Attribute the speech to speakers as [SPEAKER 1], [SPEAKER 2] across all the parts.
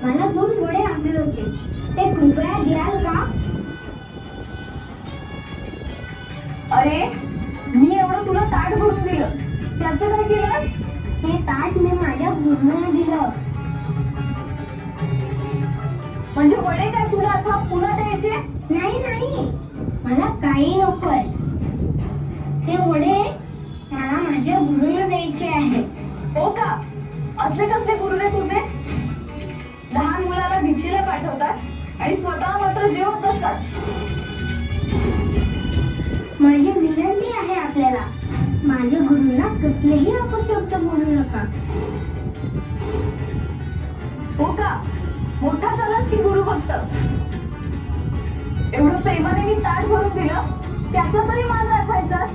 [SPEAKER 1] मला 2 वडे हवे होते, ते कृपया द्याल का?
[SPEAKER 2] अरे मी एवढं तुला ताट भरून दिलं, त्याचं काय केलं?
[SPEAKER 1] हे ताट मी माझ्या गुरुला दिलं.
[SPEAKER 2] म्हणजे वडे काय तुला आता पुन्हा द्यायचे?
[SPEAKER 1] नाही, मला काही नकोय. ते वडे मला माझ्या गुरुला द्यायचे आहेत.
[SPEAKER 2] हो का? असले कसले गुरु रे तुझे? लहान मुलाला भिक्षेला पाठवतात आणि स्वतः मात्र जेवत बसतात.
[SPEAKER 1] माझी विनंती आहे आपल्याला, माझ्या गुरुला कसलेही अपशब्द बोलू नका.
[SPEAKER 2] हो का? मोठा झालास की गुरु फक्त. एवढं प्रेमाने मी ताट भरून दिलं, त्याचा तरी मान राखायचा.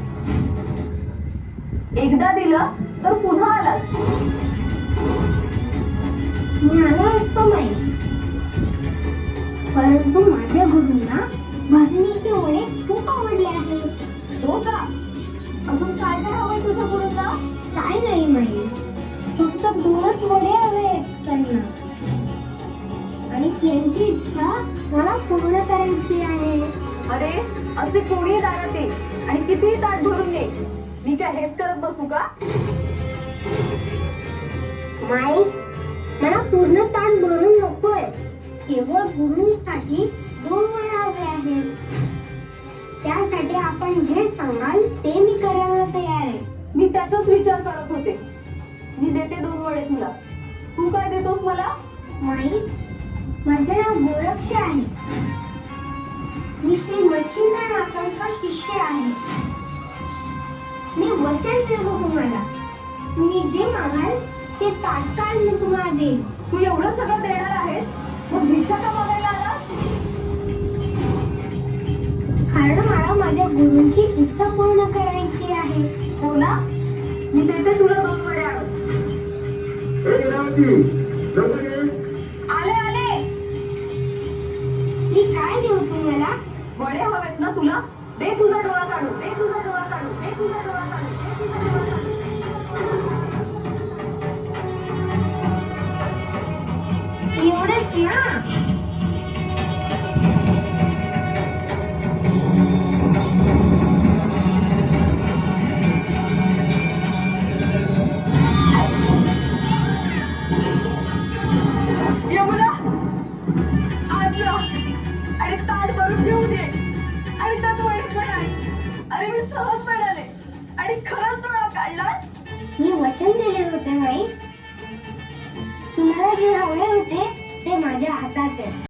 [SPEAKER 2] एकदा दिलं तर पुन्हा आलास.
[SPEAKER 1] मी आलो असतो नाही, परंतु माझ्या गुरुंना भाजणीचे वडे खूप आवडले आहेत.
[SPEAKER 2] हो का? अजून काय काय हवंय तुझ्या गुरुंना?
[SPEAKER 1] काय नाही माई, फक्त 2च वडे हवे त्यांना, आणि त्यांची इच्छा मला पूर्ण करायची आहे.
[SPEAKER 2] अरे असे कोणी दारात ये आणि कितीही ताट भरून ये. मी काय हेच करत बसू का?
[SPEAKER 1] माई, मला पूर्ण ताट भरून नकोय. केवळ गुरुंसाठी 2 वडे हवे आहेत. त्यासाठी आपण जे सांगाल ते मी करायला तयार आहे.
[SPEAKER 2] मी त्याचाच विचार करत होते. मी देते 2 वडे तुला. तू काय देतोस मला?
[SPEAKER 1] माई, माझे नाव गोरक्ष आहे. मी श्री मच्छिंद्र नाथांचा शिष्य आहे. मी वचन देतो तुम्हाला, मी जे मागाल ते तात्काळ मी तुम्हाला देईन.
[SPEAKER 2] तू एवढं सगळं देणार आहेस, मग भिक्षा का मागायला आलास?
[SPEAKER 1] कारण मला माझ्या गुरूंची इच्छा पूर्ण करायची आहे.
[SPEAKER 2] हो ना? मी देते तुला 2 वडे आणून. आले.
[SPEAKER 1] मी काय देऊ तुम्हाला?
[SPEAKER 2] वडे हवेत ना तुला? दे तुझा डोळा काढू. दे तुझा डोळा काढू. दे तुझा डोळा काढू. दे तुझा डोळा काढू.
[SPEAKER 1] एवढंच ना?
[SPEAKER 2] यमुना, आज जा आणि ताट भरून घेऊन ये. आणि त्यात वडे पण आहे. अरे मी सहज मिळाले आणि खरंच डोळा काढलास.
[SPEAKER 1] मी वचन दिले होते माई, तुम्हाला जे हवे होते ते माझ्या हातात आहे.